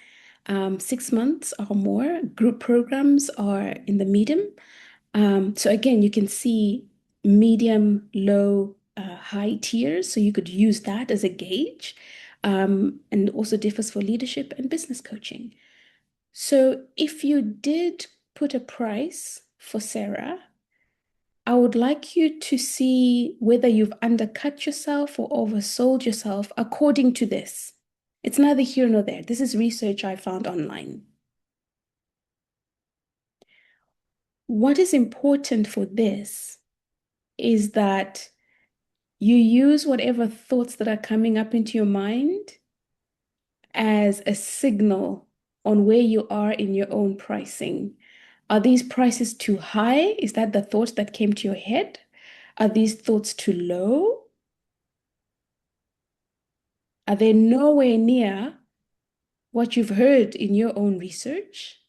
6 months or more. Group programs are in the medium. So again, you can see medium, low, high tiers. So you could use that as a gauge. And also differs for leadership and business coaching. So if you did put a price for Sarah, I would like you to see whether you've undercut yourself or oversold yourself according to this. It's neither here nor there. This is research I found online. What is important for this is that you use whatever thoughts that are coming up into your mind as a signal on where you are in your own pricing. Are these prices too high? Is that the thought that came to your head? Are these thoughts too low? Are they nowhere near what you've heard in your own research?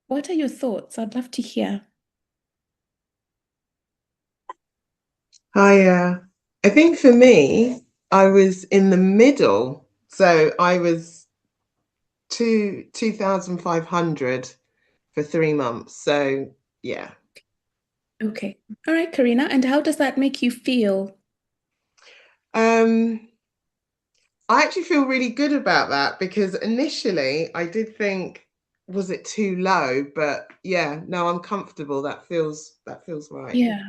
What are your thoughts? I'd love to hear. I think for me, I was in the middle. So I was 2,500 for 3 months. So yeah. Okay. All right, Karina. And how does that make you feel? I actually feel really good about that because initially I did think, was it too low? But yeah, no, I'm comfortable. That feels right. Yeah.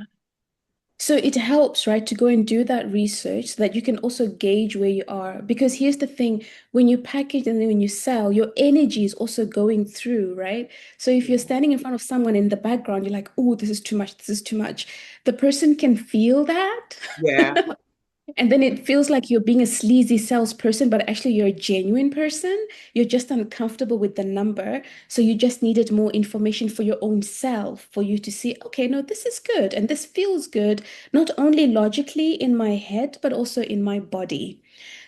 So it helps, right, to go and do that research so that you can also gauge where you are. Because here's the thing, when you package and then when you sell, your energy is also going through, right? So if you're standing in front of someone in the background, you're like, oh, this is too much, this is too much. The person can feel that. Yeah. And then it feels like you're being a sleazy salesperson, but actually you're a genuine person. You're just uncomfortable with the number. So you just needed more information for your own self, for you to see, okay, no, this is good. And this feels good, not only logically in my head, but also in my body.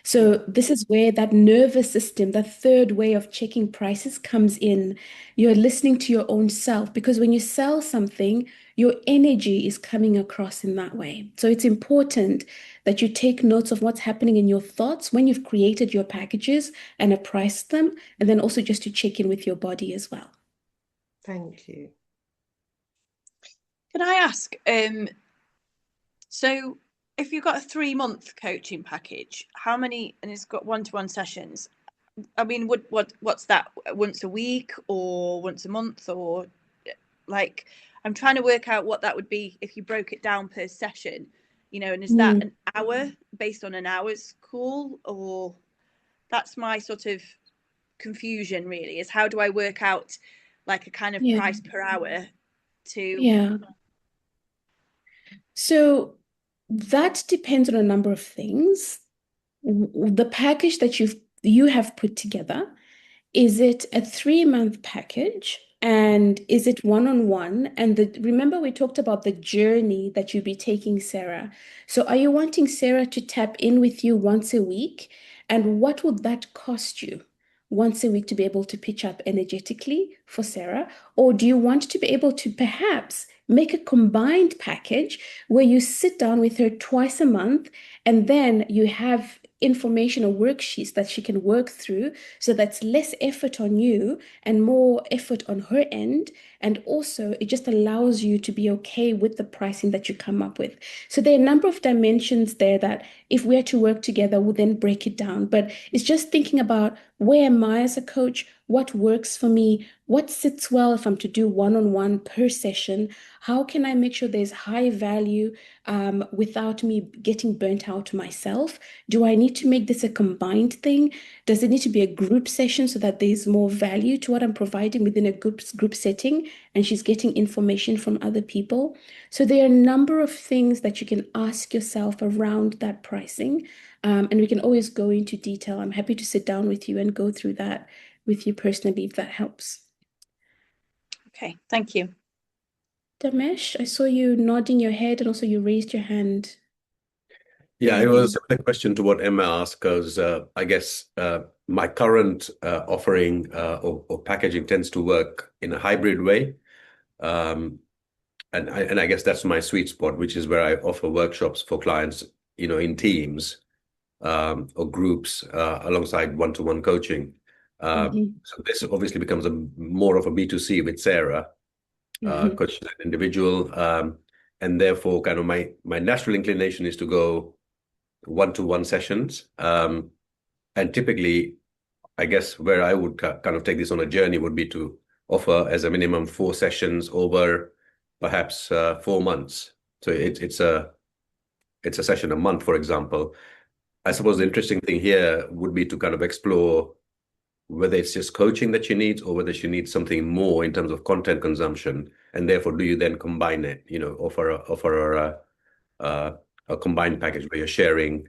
So this is where that nervous system, that third way of checking prices comes in. You're listening to your own self because when you sell something, your energy is coming across in that way. So it's important that you take notes of what's happening in your thoughts when you've created your packages and have priced them, and then also just to check in with your body as well. Thank you. Can I ask, so if you've got a 3-month coaching package, how many, and it's got one-to-one sessions, I mean, what's that, once a week or once a month, or like, I'm trying to work out what that would be if you broke it down per session, and is that an hour based on an hour's call, or that's my sort of confusion really, is how do I work out like a kind of price per hour to... Yeah. So that depends on a number of things. The package that you have put together, is it a 3-month package? And is it one-on-one? And remember we talked about the journey that you'll be taking Sarah. So are you wanting Sarah to tap in with you once a week? And what would that cost you once a week to be able to pitch up energetically for Sarah? Or do you want to be able to perhaps make a combined package where you sit down with her twice a month and then you have information or worksheets that she can work through, so that's less effort on you and more effort on her end. And also it just allows you to be okay with the pricing that you come up with. So there are a number of dimensions there that if we are to work together, we'll then break it down. But it's just thinking about, where am I as a coach? What works for me? What sits well if I'm to do one-on-one per session? How can I make sure there's high value without me getting burnt out myself? Do I need to make this a combined thing? Does it need to be a group session so that there's more value to what I'm providing within a group setting and she's getting information from other people? So there are a number of things that you can ask yourself around that pricing. And we can always go into detail. I'm happy to sit down with you and go through that with you personally, if that helps. Okay, thank you. Damesh, I saw you nodding your head and also you raised your hand. Yeah, it was a question to what Emma asked, because I guess my current offering or packaging tends to work in a hybrid way. And I guess that's my sweet spot, which is where I offer workshops for clients, in teams or groups alongside one-to-one coaching. So this obviously becomes more of a B2C with Sarah, because she's an individual. And therefore, kind of my natural inclination is to go one-to-one sessions. And typically, I guess where I would kind of take this on a journey would be to offer as a minimum 4 sessions over perhaps 4 months. So it's a session a month, for example. I suppose the interesting thing here would be to kind of explore whether it's just coaching that she needs or whether she needs something more in terms of content consumption. And therefore, do you then combine it, offer a combined package where you're sharing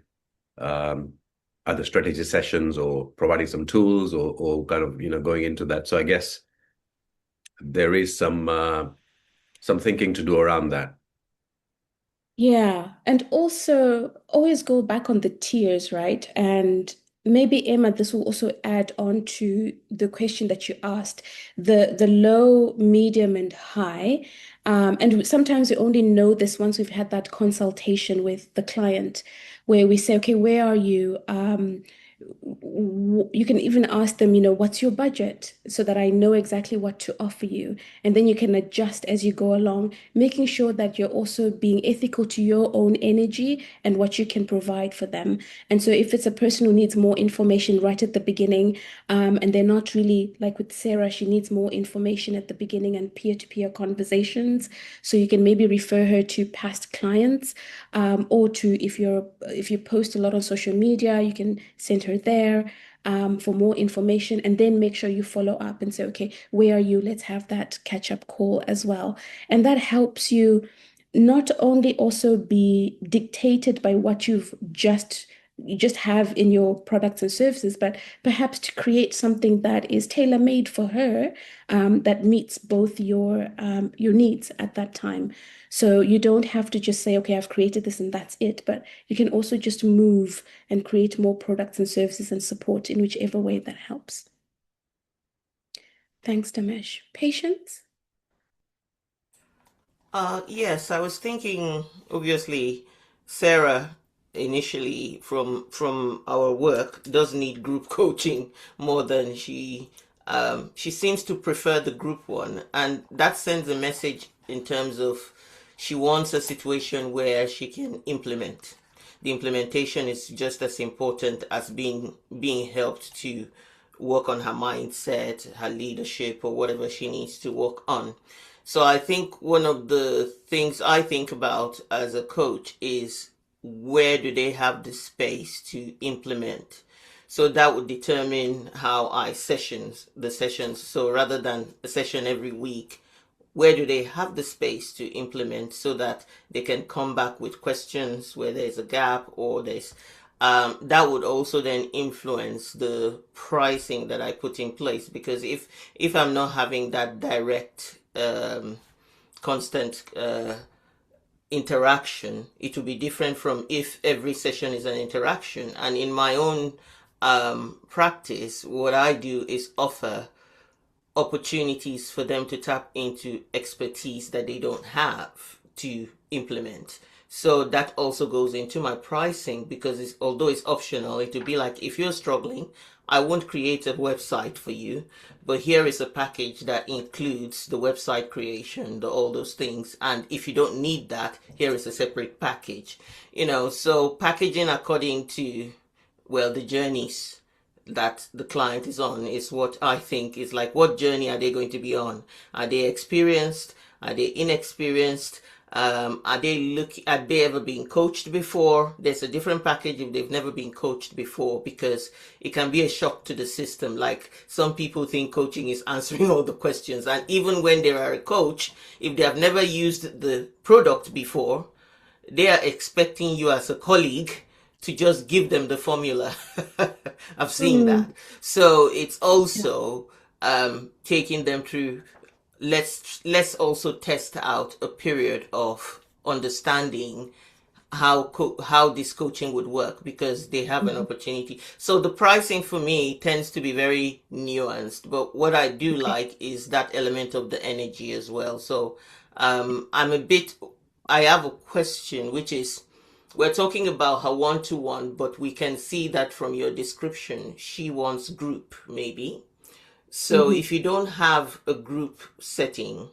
either strategy sessions or providing some tools or kind of, going into that. So I guess there is some thinking to do around that. Yeah, and also always go back on the tiers, right? And maybe Emma, this will also add on to the question that you asked, the low, medium, and high. And sometimes we only know this once we've had that consultation with the client, where we say, okay, where are you? You can even ask them, what's your budget, so that I know exactly what to offer you. And then you can adjust as you go along, making sure that you're also being ethical to your own energy and what you can provide for them. And so if it's a person who needs more information right at the beginning, and they're not really, like with Sarah, she needs more information at the beginning and peer-to-peer conversations. So you can maybe refer her to past clients, or to, if you post a lot on social media, you can send her there for more information, and then make sure you follow up and say, okay, where are you? Let's have that catch-up call as well. And that helps you not only also be dictated by what you just have in your products and services, but perhaps to create something that is tailor-made for her, that meets both your needs at that time. So you don't have to just say, okay, I've created this and that's it, but you can also just move and create more products and services and support in whichever way that helps. Thanks, Damesh. Patience? Yes, I was thinking, obviously, Sarah initially from our work does need group coaching more than she seems to prefer the group one, and that sends a message in terms of she wants a situation where she can implement. The implementation is just as important as being helped to work on her mindset, her leadership, or whatever she needs to work on. So I think one of the things I think about as a coach is, where do they have the space to implement? So that would determine how I the sessions. So rather than a session every week, where do they have the space to implement so that they can come back with questions where there's a gap or there's that would also then influence the pricing that I put in place, because if I'm not having that direct constant interaction, it will be different from if every session is an interaction. And in my own practice, what I do is offer opportunities for them to tap into expertise that they don't have to implement. So that also goes into my pricing, because although it's optional, it would be like, if you're struggling, I won't create a website for you, but here is a package that includes the website creation, all those things. And if you don't need that, here is a separate package. So packaging according to, well, the journeys that the client is on is what I think is like, what journey are they going to be on? Are they experienced? Are they inexperienced? Are they ever been coached before? There's a different package if they've never been coached before, because it can be a shock to the system. Like, some people think coaching is answering all the questions, and even when they are a coach, if they have never used the product before, they are expecting you as a colleague to just give them the formula. I've seen that. So it's also taking them through, let's also test out a period of understanding how this coaching would work, because they have an opportunity. So the pricing for me tends to be very nuanced, but what I do like is that element of the energy as well. So I have a question, which is, we're talking about her one-to-one, but we can see that from your description, she wants group, maybe. So if you don't have a group setting,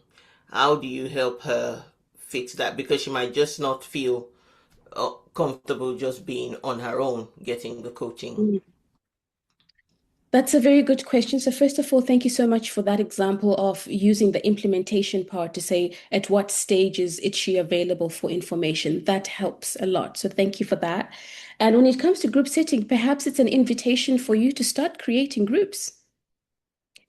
how do you help her fix that? Because she might just not feel comfortable just being on her own, getting the coaching. That's a very good question. So first of all, thank you so much for that example of using the implementation part to say at what stages is she available for information. That helps a lot. So thank you for that. And when it comes to group setting, perhaps it's an invitation for you to start creating groups.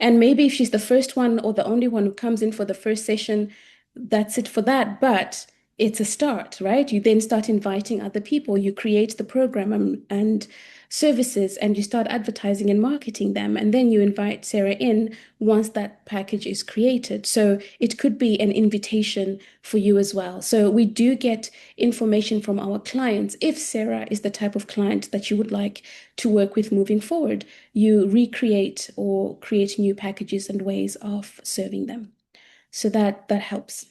And maybe if she's the first one or the only one who comes in for the first session, that's it for that. But it's a start, right? You then start inviting other people. You create the program and services, and you start advertising and marketing them. And then you invite Sarah in once that package is created. So it could be an invitation for you as well. So we do get information from our clients. If Sarah is the type of client that you would like to work with moving forward, you recreate or create new packages and ways of serving them. So that helps.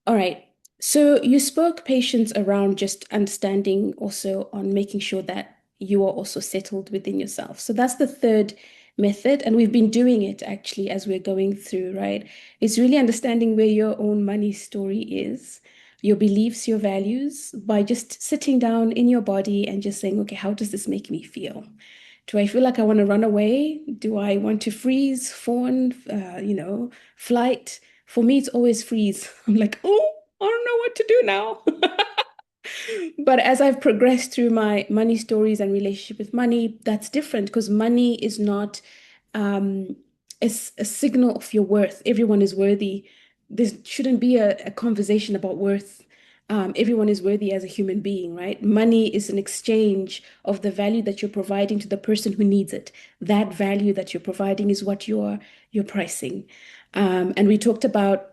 All right. So you spoke patience around just understanding, also on making sure that you are also settled within yourself. So that's the third method. And we've been doing it actually as we're going through, right? It's really understanding where your own money story is, your beliefs, your values, by just sitting down in your body and just saying, okay, how does this make me feel? Do I feel like I want to run away? Do I want to freeze, fawn, flight? For me, it's always freeze. I'm like, oh, I don't know what to do now. But as I've progressed through my money stories and relationship with money, that's different, because money is not a signal of your worth. Everyone is worthy. There shouldn't be a conversation about worth. Everyone is worthy as a human being, right? Money is an exchange of the value that you're providing to the person who needs it. That value that you're providing is what you're pricing. And we talked about,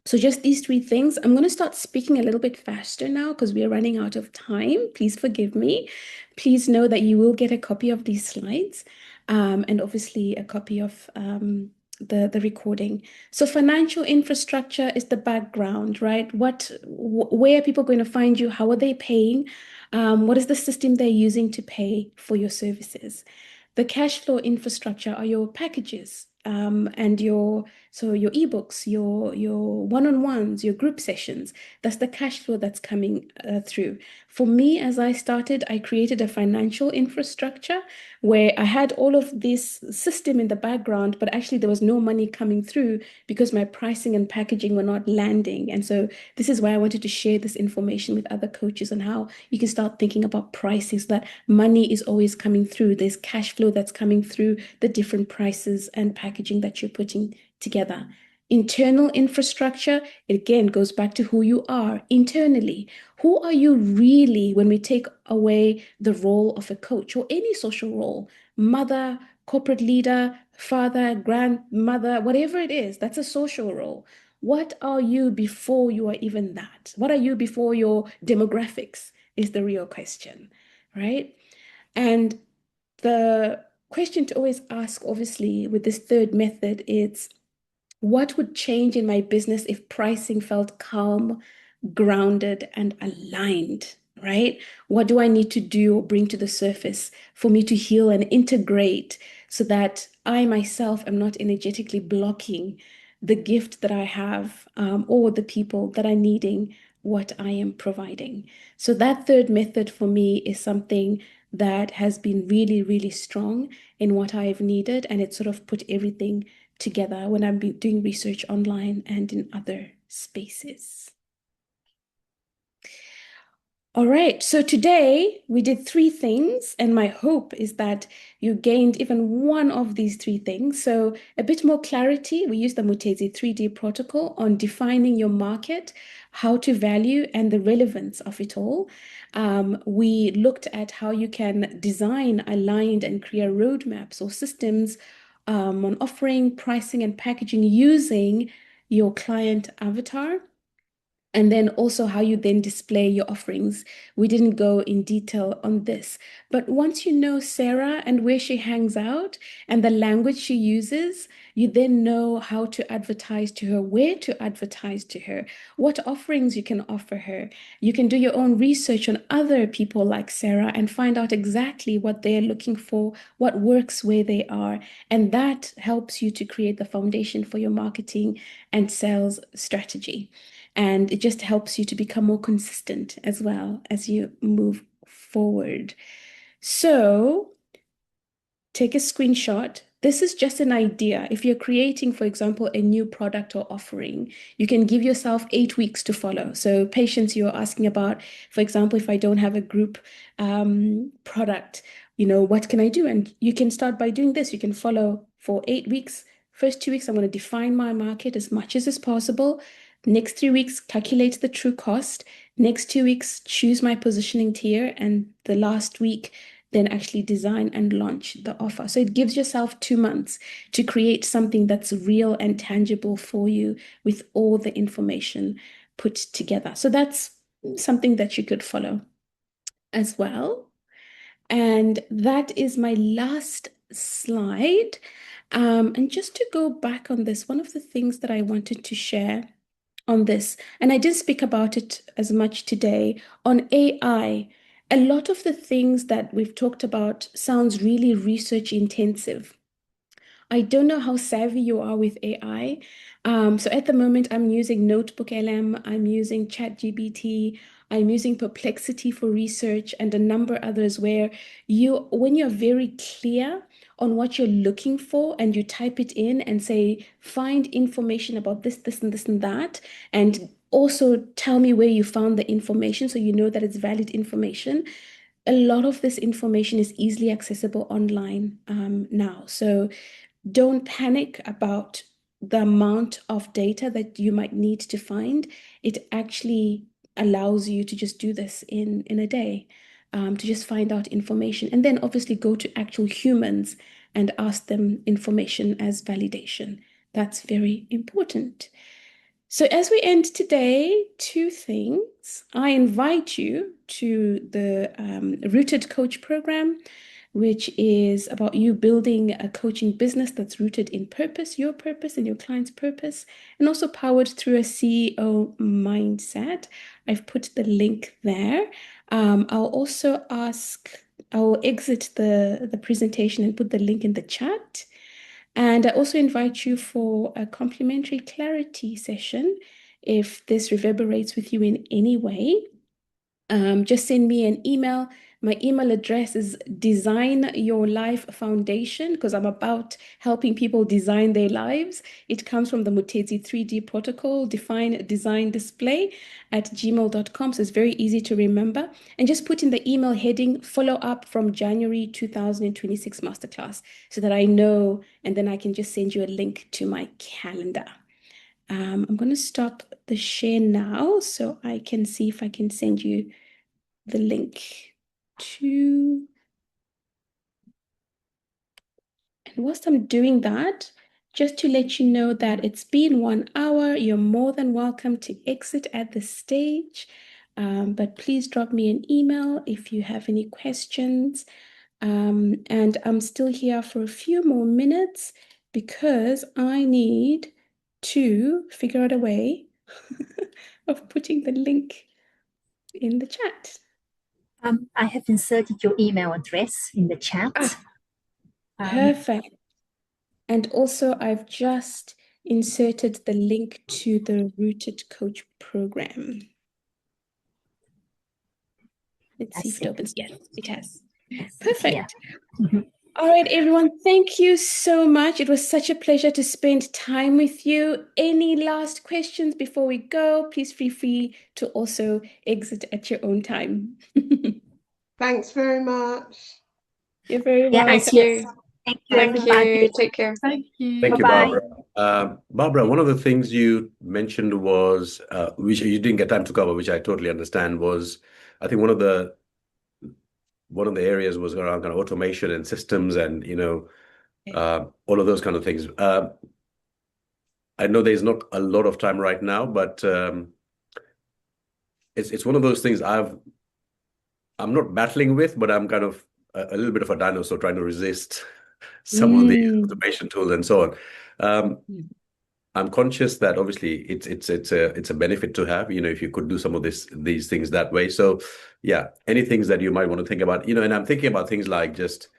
so just these three things. I'm going to start speaking a little bit faster now because we are running out of time. Please forgive me. Please know that you will get a copy of these slides, and obviously a copy of the recording. So financial infrastructure is the background, right? Where are people going to find you? How are they paying? What is the system they're using to pay for your services? The cash flow infrastructure are your packages and your So your ebooks, your one-on-ones, your group sessions, that's the cash flow that's coming through. For me, as I started, I created a financial infrastructure where I had all of this system in the background, but actually there was no money coming through because my pricing and packaging were not landing. And so this is why I wanted to share this information with other coaches on how you can start thinking about pricing so that money is always coming through. There's cash flow that's coming through the different prices and packaging that you're putting together. Internal infrastructure, it again goes back to who you are internally. Who are you really when we take away the role of a coach or any social role? Mother, corporate leader, father, grandmother, whatever it is, that's a social role. What are you before you are even that? What are you before your demographics is the real question, right? And the question to always ask, obviously, with this third method is, what would change in my business if pricing felt calm, grounded, and aligned, right? What do I need to do or bring to the surface for me to heal and integrate so that I myself am not energetically blocking the gift that I have or the people that are needing what I am providing? So that third method for me is something that has been really, really strong in what I've needed, and it sort of put everything together when I'm doing research online and in other spaces. All right, so today we did 3 things, and my hope is that you gained even one of these 3 things. So a bit more clarity. We used the Mutedzi 3D protocol on defining your market, how to value, and the relevance of it all. We looked at how you can design aligned and clear roadmaps or systems on offering, pricing, and packaging using your client avatar. And then also how you then display your offerings. We didn't go in detail on this, but once you know Sarah and where she hangs out and the language she uses, you then know how to advertise to her, where to advertise to her, what offerings you can offer her. You can do your own research on other people like Sarah and find out exactly what they're looking for, what works where they are. And that helps you to create the foundation for your marketing and sales strategy. And it just helps you to become more consistent as well as you move forward. So take a screenshot. This is just an idea. If you're creating, for example, a new product or offering, you can give yourself 8 weeks to follow. So patience you're asking about, for example, if I don't have a group product, what can I do? And you can start by doing this. You can follow for 8 weeks. First 2 weeks, I'm going to define my market as much as is possible. Next 3 weeks, calculate the true cost. Next 2 weeks, choose my positioning tier. And the last week, then actually design and launch the offer. So it gives yourself 2 months to create something that's real and tangible for you with all the information put together. So that's something that you could follow as well. And that is my last slide. And just to go back on this, one of the things that I wanted to share on this, and I didn't speak about it as much today, on AI. A lot of the things that we've talked about sounds really research intensive. I don't know how savvy you are with AI. So at the moment, I'm using Notebook LM, I'm using ChatGPT, I'm using Perplexity for research, and a number others where when you're very clear on what you're looking for and you type it in and say, find information about this, this, and this, and that, and also tell me where you found the information so you know that it's valid information. A lot of this information is easily accessible online now. So don't panic about the amount of data that you might need to find. It actually allows you to just do this in a day, to just find out information. And then obviously go to actual humans and ask them information as validation. That's very important. So as we end today, 2 things. I invite you to the Rooted Coach program, which is about you building a coaching business that's rooted in purpose, your purpose and your client's purpose, and also powered through a CEO mindset. I've put the link there. I'll exit the presentation and put the link in the chat. And I also invite you for a complimentary clarity session if this reverberates with you in any way. Just send me an email. My email address is Design Your Life Foundation, because I'm about helping people design their lives. It comes from the Mutedzi 3D protocol, define, design, display at gmail.com. So it's very easy to remember. And just put in the email heading follow up from January 2026 Masterclass so that I know, and then I can just send you a link to my calendar. I'm going to stop the share now so I can see if I can send you the link to. And whilst I'm doing that, just to let you know that it's been 1 hour, you're more than welcome to exit at this stage. But please drop me an email if you have any questions. And I'm still here for a few more minutes because I need to figure out a way of putting the link in the chat. I have inserted your email address in the chat. Perfect. And also, I've just inserted the link to the Rooted Coach program. Let's see if it opens. Yes, it has. Perfect. Yeah. All right, everyone, thank you so much. It was such a pleasure to spend time with you. Any last questions before we go? Please feel free to also exit at your own time. Thanks very much. You're very Yeah, welcome. Thank you. Thank you, Thank everybody. you. Take care. Thank you. Thank you, Bye-bye. Barbara. Barbara, one of the things you mentioned was, which you didn't get time to cover, which I totally understand, was I think one of the areas was around kind of automation and systems and all of those kind of things. I know there's not a lot of time right now, but it's one of those things I'm not battling with, but I'm kind of a little bit of a dinosaur trying to resist some of the automation tools and so on. I'm conscious that obviously it's a benefit to have, if you could do some of these things that way. So yeah, any things that you might want to think about, and I'm thinking about things like just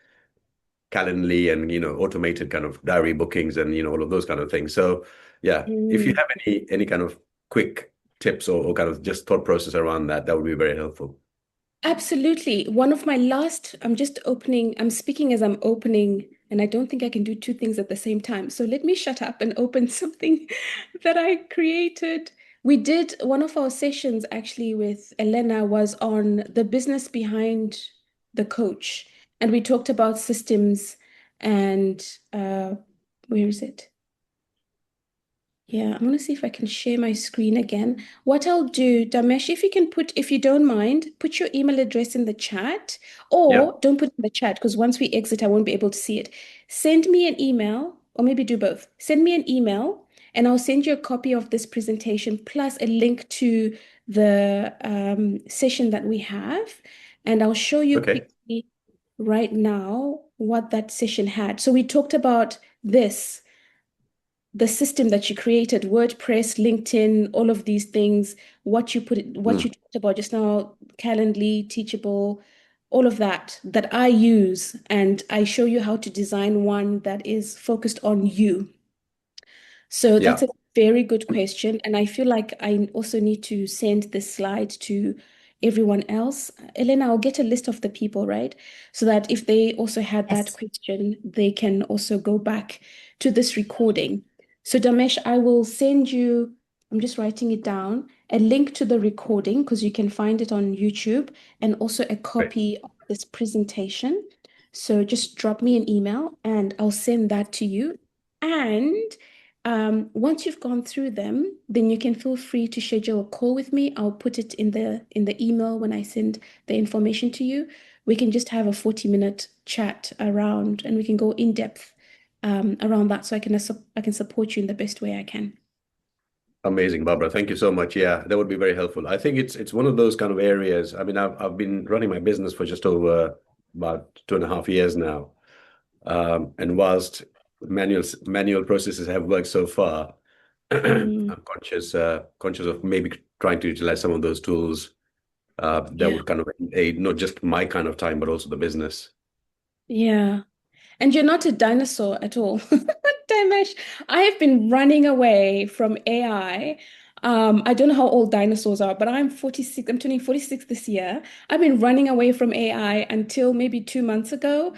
Calendly and automated kind of diary bookings and all of those kind of things. So yeah, if you have any kind of quick tips or kind of just thought process around that would be very helpful. Absolutely. One of my last, I'm speaking as I'm opening, and I don't think I can do two things at the same time. So let me shut up and open something that I created. We did one of our sessions actually with Elena was on the business behind the coach. And we talked about systems and where is it? Yeah, I'm going to see if I can share my screen again. What I'll do, Damesh, if you don't mind, put your email address in the chat or don't put it in the chat because once we exit, I won't be able to see it. Send me an email or maybe do both. Send me an email and I'll send you a copy of this presentation plus a link to the session that we have. And I'll show you quickly right now what that session had. So we talked about this. The system that you created, WordPress, LinkedIn, all of these things, what you talked about just now, Calendly, Teachable, all of that I use, and I show you how to design one that is focused on you. So that's a very good question. And I feel like I also need to send this slide to everyone else. Elena, I'll get a list of the people, right? So that if they also had that question, they can also go back to this recording. So Damesh, I will send you, I'm just writing it down, a link to the recording because you can find it on YouTube and also a copy of this presentation. So just drop me an email and I'll send that to you. And once you've gone through them, then you can feel free to schedule a call with me. I'll put it in the email when I send the information to you. We can just have a 40-minute chat around and we can go in depth around that so I can support you in the best way I can. Amazing, Barbara. Thank you so much. Yeah, that would be very helpful. I think it's one of those kind of areas. I mean, I've been running my business for just over about 2.5 years now. And whilst manual processes have worked so far, I'm conscious of maybe trying to utilize some of those tools that would kind of aid not just my kind of time, but also the business. Yeah. And you're not a dinosaur at all. Ramesh. I have been running away from AI. I don't know how old dinosaurs are, but I'm 46. I'm turning 46 this year. I've been running away from AI until maybe 2 months ago,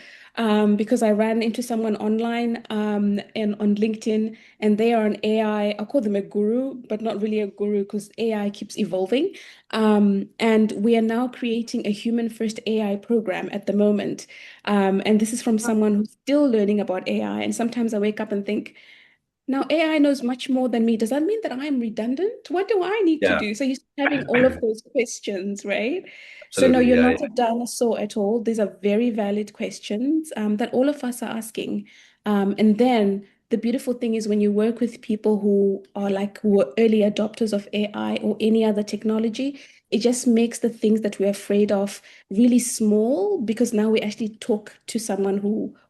because I ran into someone online, and on LinkedIn, and they are an AI. I'll call them a guru, but not really a guru because AI keeps evolving. And we are now creating a human first AI program at the moment. And this is from someone who's still learning about AI. And sometimes I wake up and think, now AI knows much more than me. Does that mean that I'm redundant? What do I need to Yeah, do? So you're having all of those questions, right? So no, absolutely. you're Yeah, not a dinosaur at all. These are very valid questions, that all of us are asking. And then the beautiful thing is when you work with people who were early adopters of AI or any other technology, it just makes the things that we're afraid of really small, because now we actually talk to someone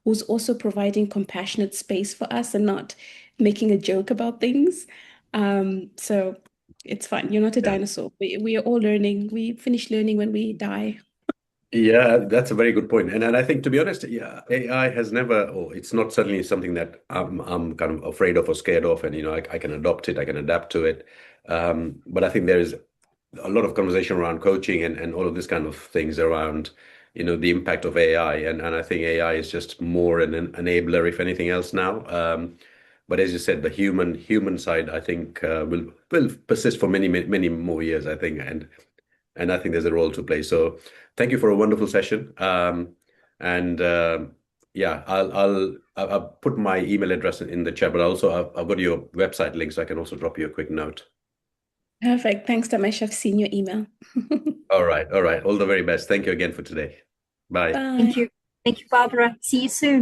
who's also providing compassionate space for us and not making a joke about things. So it's fine. You're not a yeah. dinosaur. We are all learning. We finish learning when we die. Yeah, that's a very good point. And I think, to be honest, yeah, AI has never, or it's not certainly something that I'm kind of afraid of or scared of. And, I can adopt it, I can adapt to it. But I think there is a lot of conversation around coaching and all of this kind of things around, the impact of AI. And I think AI is just more an enabler, if anything else now. But as you said, the human side, I think, will persist for many, many, many more years, I think. And I think there's a role to play. So thank you for a wonderful session. And yeah, I'll put my email address in the chat, but also I've got your website link, so I can also drop you a quick note. Perfect. Thanks, Damesh. I've seen your email. All right. All right. All the very best. Thank you again for today. Bye. Bye. Thank you. Thank you, Barbara. See you soon.